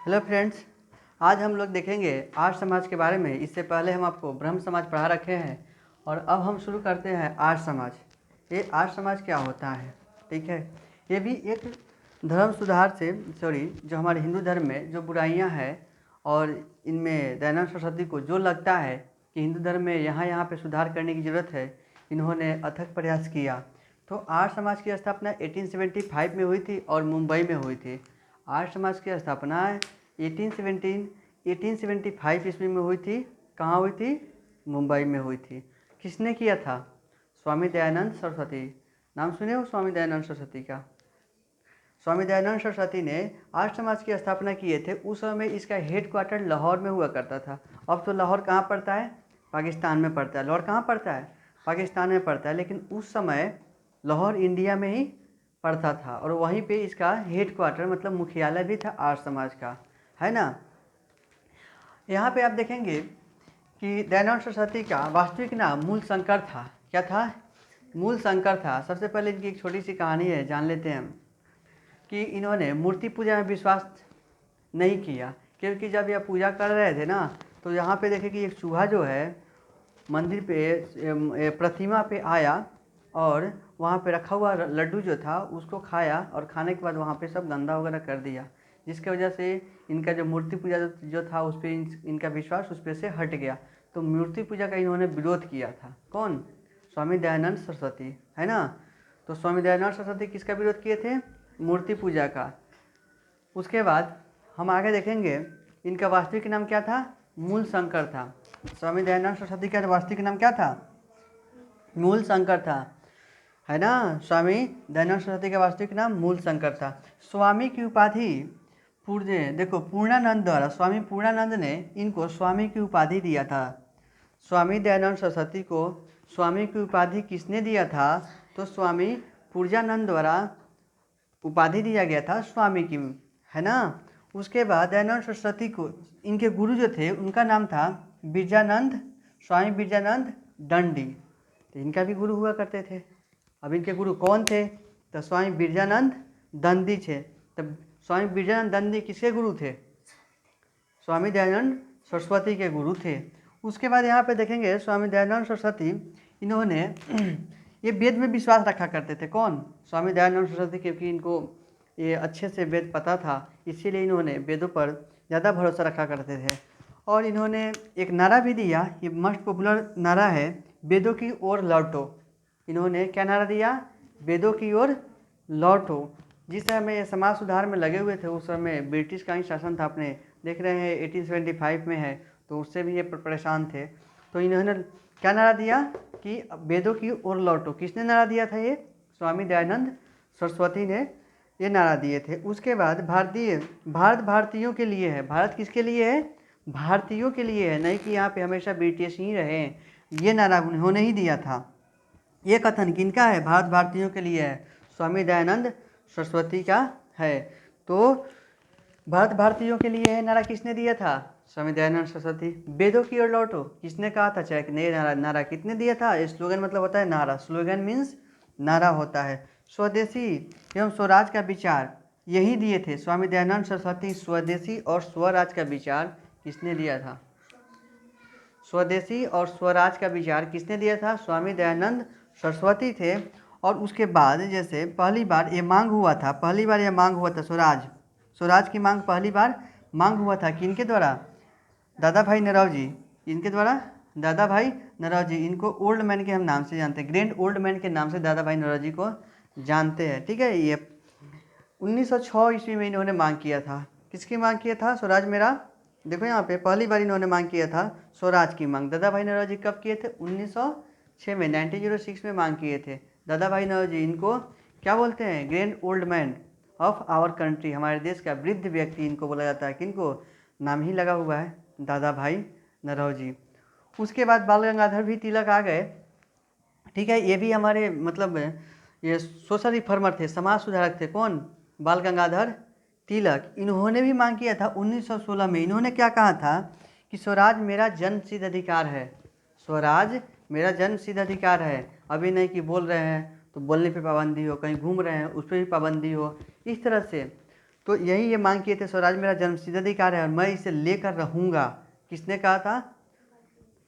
Hello friends, आज हम लोग देखेंगे आर्य समाज के बारे में। इससे पहले हम आपको ब्रह्म समाज पढ़ा रखे हैं और अब हम शुरू करते हैं आर्य समाज। ये आर्य समाज क्या होता है, ठीक है। ये भी एक धर्म सुधार से जो हमारे हिंदू धर्म में जो बुराइयां हैं और इनमें दयानंद सरस्वती को जो लगता है कि हिंदू धर्म में यहाँ पे सुधार करने की ज़रूरत है, इन्होंने अथक प्रयास किया। तो आर्य समाज की स्थापना 1875 में हुई थी और मुंबई में हुई थी। आर्य समाज की स्थापना 1875 ईस्वी में हुई थी। कहाँ हुई थी? मुंबई में हुई थी। किसने किया था? स्वामी दयानंद सरस्वती। नाम सुने हो स्वामी दयानंद सरस्वती का? स्वामी दयानंद सरस्वती ने आर्य समाज की स्थापना किए थे। उस समय इसका हेड क्वार्टर लाहौर में हुआ करता था। अब तो लाहौर कहाँ पड़ता है? पाकिस्तान में पड़ता है। लाहौर कहाँ पड़ता है? पाकिस्तान में पड़ता है। लेकिन उस समय लाहौर इंडिया में ही पड़ता था और वहीं पे इसका हेड क्वार्टर मतलब मुख्यालय भी था आर्य समाज का, है ना। यहाँ पे आप देखेंगे कि दयानंद सरस्वती का वास्तविक नाम मूल शंकर था। क्या था? मूल शंकर था। सबसे पहले इनकी एक छोटी सी कहानी है, जान लेते हैं हम कि इन्होंने मूर्ति पूजा में विश्वास नहीं किया, क्योंकि जब यह पूजा कर रहे थे ना, तो यहाँ पे देखें कि एक चूहा जो है मंदिर पे प्रतिमा पे आया और वहाँ पे रखा हुआ लड्डू जो था उसको खाया और खाने के बाद वहाँ पे सब गंदा वगैरह कर दिया, जिसके वजह से इनका जो मूर्ति पूजा जो था उस पर इनका विश्वास उस पर से हट गया। तो मूर्ति पूजा का इन्होंने विरोध किया था। कौन? स्वामी दयानंद सरस्वती, है ना। तो स्वामी दयानंद सरस्वती किसका विरोध किए थे? मूर्ति पूजा का। उसके बाद हम आगे देखेंगे इनका वास्तविक नाम क्या था? मूल शंकर था। स्वामी दयानंद सरस्वती का वास्तविक नाम क्या था? मूल शंकर था, है ना। स्वामी दयानंद सरस्वती का वास्तविक नाम मूल शंकर था। स्वामी की उपाधि देखो पूर्णानंद द्वारा, स्वामी पूर्णानंद ने इनको स्वामी की उपाधि दिया था। स्वामी दयानंद सरस्वती को स्वामी की उपाधि किसने दिया था? तो स्वामी पूर्णानंद द्वारा उपाधि दिया गया था स्वामी की, है ना। उसके बाद दयानंद सरस्वती को इनके गुरु जो थे उनका नाम था बिरजानंद, स्वामी बिरजानंद दंडी। तो इनका भी गुरु हुआ करते थे। अब इनके गुरु कौन थे? तो स्वामी बिरजानंद दंडी थे। तब स्वामी बिरजानंद दंडी किसके गुरु थे? स्वामी दयानंद सरस्वती के गुरु थे। उसके बाद यहाँ पे देखेंगे स्वामी दयानंद सरस्वती इन्होंने ये वेद में विश्वास रखा करते थे। कौन? स्वामी दयानंद सरस्वती, क्योंकि इनको ये अच्छे से वेद पता था, इसीलिए इन्होंने वेदों पर ज़्यादा भरोसा रखा करते थे। और इन्होंने एक नारा भी दिया, ये मोस्ट पॉपुलर नारा है, वेदों की ओर लौटो। इन्होंने क्या नारा दिया? वेदों की ओर लौटो। जिस समय ये समाज सुधार में लगे हुए थे उस समय ब्रिटिश का ही शासन था। अपने देख रहे हैं 1875 में है, तो उससे भी ये परेशान थे। तो इन्होंने क्या नारा दिया कि वेदों की ओर लौटो। किसने नारा दिया था? ये स्वामी दयानंद सरस्वती ने ये नारा दिए थे। उसके बाद भारत भारतीयों के लिए है। भारत किसके लिए है? भारतीयों के लिए है, नहीं कि यहाँ पे हमेशा ब्रिटिश ही रहे। ये नारा उन्होंने ही दिया था। ये कथन किनका है? भारत भारतीयों के लिए है, स्वामी दयानंद सरस्वती का है। तो भारत भारतीयों के लिए है नारा किसने दिया था? स्वामी दयानंद सरस्वती। वेदों की ओर लौटो किसने कहा था? चाहे नए नारा कितने दिया था? स्लोगन मतलब होता है नारा, स्लोगन मीन्स नारा होता है। स्वदेशी एवं स्वराज का विचार यही दिए थे स्वामी दयानंद सरस्वती। स्वदेशी और स्वराज का विचार किसने दिया था? स्वदेशी और स्वराज का विचार किसने दिया था? स्वामी दयानंद सरस्वती थे। और उसके बाद जैसे पहली बार ये मांग हुआ था, स्वराज की मांग पहली बार मांग हुआ था किनके द्वारा? दादा भाई नौरोजी। इनके द्वारा दादा भाई नौरोजी। इनको ओल्ड मैन के हम नाम से जानते हैं, ग्रैंड ओल्ड मैन के नाम से दादा भाई नौरोजी को जानते हैं, ठीक है। ये 1906 ईस्वी में इन्होंने मांग किया था। किसकी मांग किया था? स्वराज मेरा। देखो यहाँ पे पहली बार इन्होंने मांग किया था स्वराज की मांग। दादा भाई नौरोजी कब किए थे? 1906 में, 1906 में मांग किए थे दादा भाई नौरोजी। इनको क्या बोलते हैं? Grand old man of our country. हमारे देश का वृद्ध व्यक्ति इनको बोला जाता है। किनको? नाम ही लगा हुआ है, दादा भाई नौरोजी। उसके बाद बाल गंगाधर भी तिलक आ गए, ठीक है। ये भी हमारे मतलब ये सोशल रिफॉर्मर थे, समाज सुधारक थे। कौन? बाल गंगाधर तिलक। इन्होंने भी मांग किया था 1916 में। इन्होंने क्या कहा था कि स्वराज मेरा जन्मसिद्ध अधिकार है। स्वराज मेरा जन्मसिद्ध अधिकार है। अभी नहीं कि बोल रहे हैं तो बोलने पे पाबंदी हो, कहीं घूम रहे हैं उस पर भी पाबंदी हो, इस तरह से। तो यही ये मांग किए थे, स्वराज मेरा जन्मसिद्ध अधिकार है और मैं इसे लेकर रहूँगा। किसने कहा था?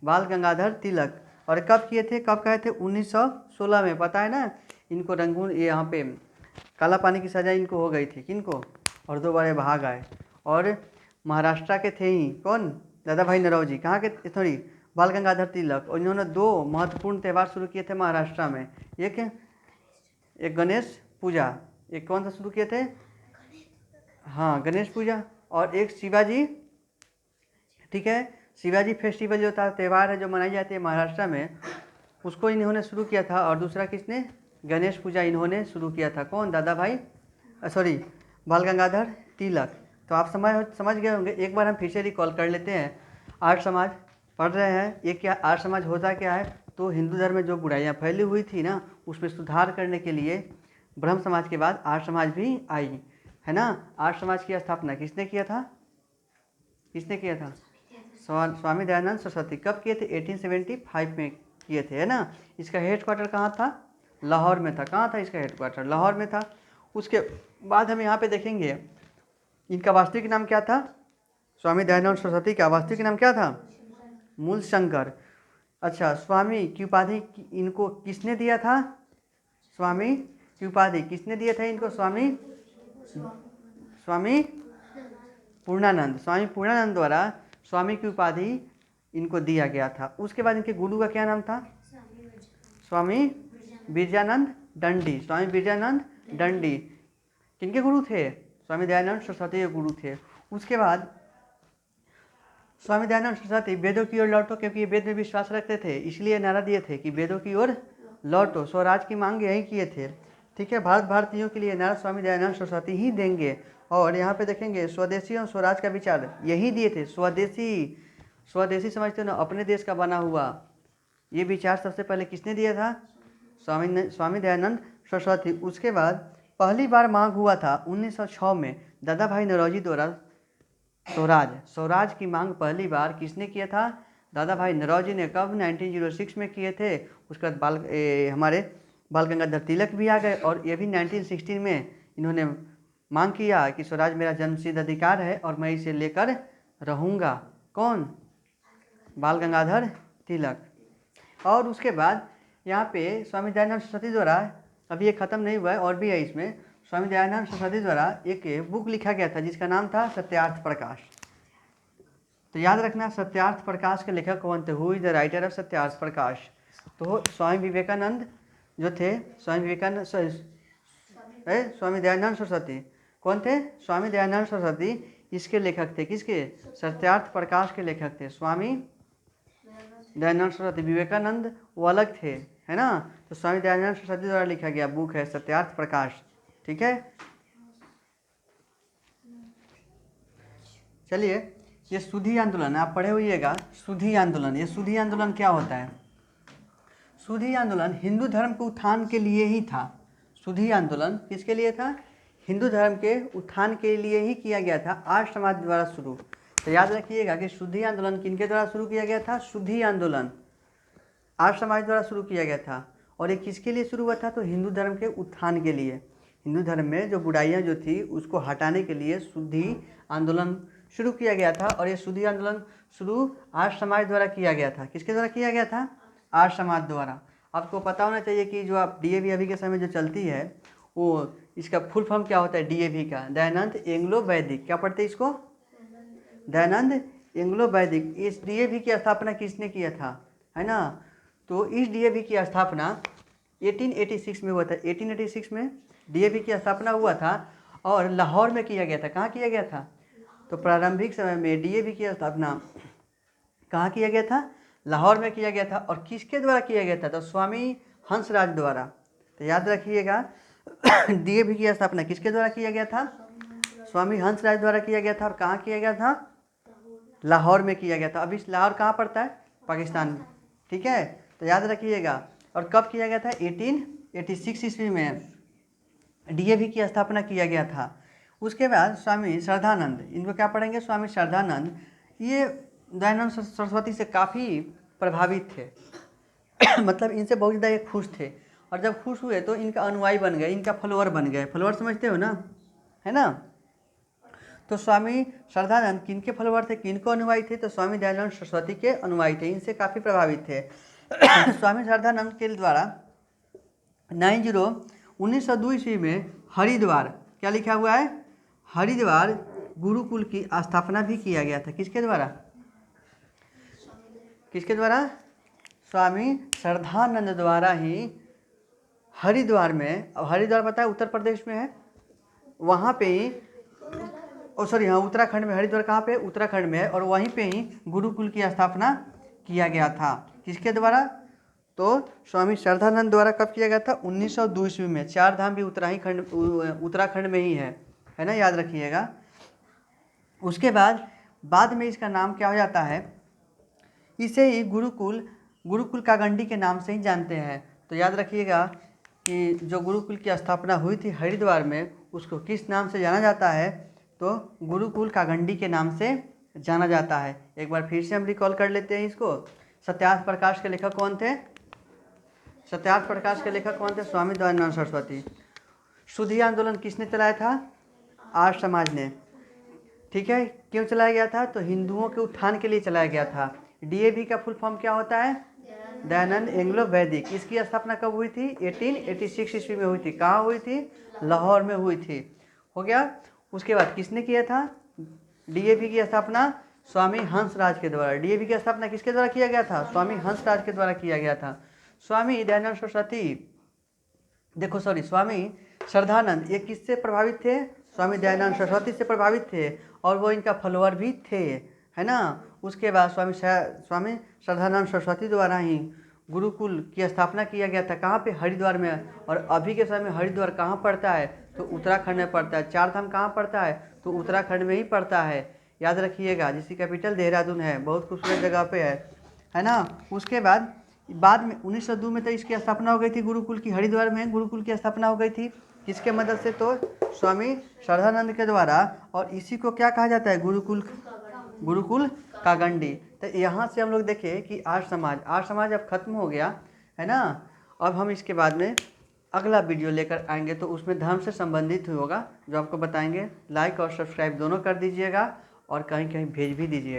बाल गंगाधर तिलक। और कब किए थे, कब कहे थे? 1916 में। पता है ना, इनको रंगून यहाँ पे काला पानी की सज़ा इनको हो गई थी। किनको? और 2 बार भाग आए। और महाराष्ट्र के थे ही कौन? दादा भाई नौरोजी। कहाँ के? सॉरी, बाल गंगाधर तिलक। और इन्होंने 2 महत्वपूर्ण त्यौहार शुरू किए थे महाराष्ट्र में। एक गणेश पूजा, एक कौन सा शुरू किए थे? हाँ, गणेश पूजा। और एक शिवाजी, ठीक है, शिवाजी फेस्टिवल जो था, त्यौहार है जो मनाई जाती है महाराष्ट्र में, उसको इन्होंने शुरू किया था। और दूसरा किसने? गणेश पूजा इन्होंने शुरू किया था। कौन? दादा भाई सॉरी, बाल गंगाधर तिलक। तो आप समझ गए होंगे। एक बार हम फिर से रिकॉल कर लेते हैं। आर्य समाज पढ़ रहे हैं। ये क्या आर्य समाज होता क्या है? तो हिंदू धर्म में जो बुराइयाँ फैली हुई थी ना, उसमें सुधार करने के लिए ब्रह्म समाज के बाद आर्य समाज भी आई, है ना। आर्य समाज की स्थापना किसने किया था? किसने किया था? स्वामी दयानंद सरस्वती। कब किए थे? 1875 में किए थे, है ना। इसका हेड क्वार्टर कहाँ था? लाहौर में था। कहाँ था इसका हेड क्वार्टर? लाहौर में था। उसके बाद हम यहाँ पे देखेंगे इनका वास्तविक नाम क्या था? स्वामी दयानंद सरस्वती का वास्तविक नाम क्या था? मूल शंकर। अच्छा, स्वामी की उपाधि इनको किसने दिया था? स्वामी की उपाधि किसने दिया था इनको? स्वामी पूर्णानंद। स्वामी पूर्णानंद द्वारा स्वामी की उपाधि इनको दिया गया था। उसके बाद इनके गुरु का क्या नाम था? स्वामी बिरजानंद दंडी। स्वामी बिरजानंद दंडी किनके गुरु थे? स्वामी दयानंद सरस्वती के गुरु थे। उसके बाद स्वामी दयानंद सरस्वती वेदों की ओर लौटो, क्योंकि ये वेद में विश्वास रखते थे, इसलिए नारा दिए थे कि वेदों की ओर लौटो। स्वराज की मांग यही किए थे, ठीक है। भारतीयों के लिए नारा स्वामी दयानंद सरस्वती ही देंगे। और यहाँ पे देखेंगे स्वदेशी और स्वराज का विचार यही दिए थे। स्वदेशी समझते हो ना, अपने देश का बना हुआ। ये विचार सबसे पहले किसने दिया था? स्वामी दयानंद सरस्वती। उसके बाद पहली बार मांग हुआ था 1906 में दादा भाई नौरोजी द्वारा स्वराज की मांग पहली बार किसने किया था? दादा भाई नौरोजी ने। कब? 1906 में किए थे। उसके बाद हमारे बाल गंगाधर तिलक भी आ गए। और ये भी 1916 में इन्होंने मांग किया कि स्वराज मेरा जन्मसिद्ध अधिकार है और मैं इसे लेकर रहूँगा। कौन? बाल गंगाधर तिलक। और उसके बाद यहाँ पे स्वामी दयानंद सरस्वती द्वारा, अभी ये ख़त्म नहीं हुआ है और भी है इसमें, स्वामी दयानंद सरस्वती द्वारा एक बुक लिखा गया था जिसका नाम था सत्यार्थ प्रकाश। तो याद रखना, सत्यार्थ प्रकाश के लेखक कौन थे? Who is the writer of Satyarth Prakash? तो स्वामी विवेकानंद जो थे, स्वामी दयानंद सरस्वती कौन थे? स्वामी दयानंद सरस्वती इसके लेखक थे। किसके? सत्यार्थ प्रकाश के लेखक थे स्वामी दयानंद सरस्वती। विवेकानंद वो अलग थे, है ना। तो स्वामी दयानंद सरस्वती द्वारा लिखा गया बुक है सत्यार्थ प्रकाश, ठीक है। चलिए, ये सुधी आंदोलन आप पढ़े होइएगा। सुधी आंदोलन, ये सुधी आंदोलन क्या होता है? सुधी आंदोलन हिंदू धर्म के उत्थान के लिए ही था। सुधी आंदोलन किसके लिए था? हिंदू धर्म के उत्थान के लिए ही किया गया था, आर्य समाज द्वारा शुरू। तो याद रखिएगा कि शुद्धि आंदोलन किनके द्वारा शुरू किया गया था? शुद्धि आंदोलन आर्य समाज द्वारा शुरू किया गया था। और ये किसके लिए शुरू हुआ था? तो हिंदू धर्म के उत्थान के लिए। हिंदू धर्म में जो बुराइयां जो थी उसको हटाने के लिए शुद्धि आंदोलन शुरू किया गया था। और ये शुद्धि आंदोलन शुरू आर्य समाज द्वारा किया गया था। किसके द्वारा किया गया था? आर्य समाज द्वारा। आपको पता होना चाहिए कि जो आप DAV अभी के समय जो चलती है वो इसका फुल फॉर्म क्या होता है? DAV का दयानंद एंग्लो वैदिक। क्या पढ़ते हैं इसको? दयानंद एंग्लो वैदिक। इस DAV की स्थापना किसने किया था, है ना। तो इस DAV की स्थापना 1886 में हुआ था। 1886 में DAV की स्थापना हुआ था और लाहौर में किया गया था। कहाँ किया गया था? तो प्रारंभिक समय में DAV की स्थापना कहाँ किया गया था? लाहौर में किया गया था। और किसके द्वारा किया गया था? तो स्वामी हंसराज द्वारा। तो याद रखिएगा DAV की स्थापना किसके द्वारा किया गया था? स्वामी हंसराज द्वारा किया गया था। और कहाँ किया गया था? लाहौर में किया गया था। अभी लाहौर कहाँ पड़ता है? पाकिस्तान में, ठीक है। तो याद रखिएगा। और कब किया गया था? 1886 ईस्वी में DAV की स्थापना किया गया था। उसके बाद स्वामी श्रद्धानंद, इनको क्या पढ़ेंगे? स्वामी श्रद्धानंद। ये दयानंद सरस्वती से काफ़ी प्रभावित थे मतलब इनसे बहुत ज़्यादा ये खुश थे। और जब खुश हुए तो इनका अनुयायी बन गए, इनका फॉलोअर बन गए। फॉलोअर समझते हो ना, है ना। तो स्वामी श्रद्धानंद किनके फॉलोअर थे, किनको अनुयायी थे? तो स्वामी दयानंद सरस्वती के अनुयायी थे, इनसे काफ़ी प्रभावित थे। स्वामी श्रद्धानंद के द्वारा 1902 ईस्वी में हरिद्वार, क्या लिखा हुआ है, हरिद्वार गुरुकुल की स्थापना भी किया गया था। किसके द्वारा? किसके द्वारा? स्वामी श्रद्धानंद द्वारा ही हरिद्वार में, अब हरिद्वार पता है उत्तर प्रदेश में है, वहाँ पे ही, हाँ उत्तराखंड में, हरिद्वार कहाँ पे? उत्तराखंड में है, और वहीं पे ही गुरुकुल की स्थापना किया गया था। किसके द्वारा? तो स्वामी श्रद्धानंद द्वारा कब किया गया था? 1902 ईस्वी में। 4 धाम भी उत्तराखंड में ही है ना, याद रखिएगा। उसके बाद में इसका नाम क्या हो जाता है, इसे ही गुरुकुल कागंडी के नाम से ही जानते हैं। तो याद रखिएगा कि जो गुरुकुल की स्थापना हुई थी हरिद्वार में, उसको किस नाम से जाना जाता है? तो गुरुकुल कागंडी के नाम से जाना जाता है। एक बार फिर से हम रिकॉल कर लेते हैं इसको। सत्यार्थ प्रकाश के लेखक कौन थे? सत्यार्थ प्रकाश के लेखक कौन थे? स्वामी दयानंद सरस्वती। शुद्धि आंदोलन किसने चलाया था? आर्य समाज ने। ठीक है, क्यों चलाया गया था? तो हिंदुओं के उत्थान के लिए चलाया गया था। DAV का फुल फॉर्म क्या होता है? दयानंद एंग्लो वैदिक। इसकी स्थापना कब हुई थी? 1886 ईस्वी में हुई थी। कहाँ हुई थी? लाहौर में हुई थी। हो गया। उसके बाद किसने किया था? DAV की स्थापना स्वामी हंसराज के द्वारा। DAV की स्थापना किसके द्वारा किया गया था? स्वामी हंसराज के द्वारा किया गया था। स्वामी दयानंद सरस्वती, स्वामी श्रद्धानंद ये किससे प्रभावित थे? स्वामी दयानंद सरस्वती से प्रभावित थे, और वो इनका फॉलोअर भी थे, है ना। उसके बाद स्वामी श्रद्धानंद सरस्वती द्वारा ही गुरुकुल की स्थापना किया गया था। कहाँ पे? हरिद्वार में। और अभी के समय में हरिद्वार कहाँ पड़ता है? तो उत्तराखंड में पड़ता है। 4 धाम कहाँ पड़ता है? तो उत्तराखंड में ही पड़ता है, याद रखिएगा। जिसकी कैपिटल देहरादून है, बहुत खूबसूरत जगह पे है ना। उसके बाद में 1902 में तो इसकी स्थापना हो गई थी गुरुकुल की। हरिद्वार में गुरुकुल की स्थापना हो गई थी। किसके मदद से? तो स्वामी श्रद्धानंद के द्वारा। और इसी को क्या कहा जाता है? गुरुकुल कागंडी। तो यहाँ से हम लोग देखें कि आर्य समाज अब खत्म हो गया, है ना। अब हम इसके बाद में अगला वीडियो लेकर आएंगे, तो उसमें धर्म से संबंधित होगा, जो आपको बताएंगे। लाइक और सब्सक्राइब दोनों कर दीजिएगा, और कहीं कहीं भेज भी दीजिएगा।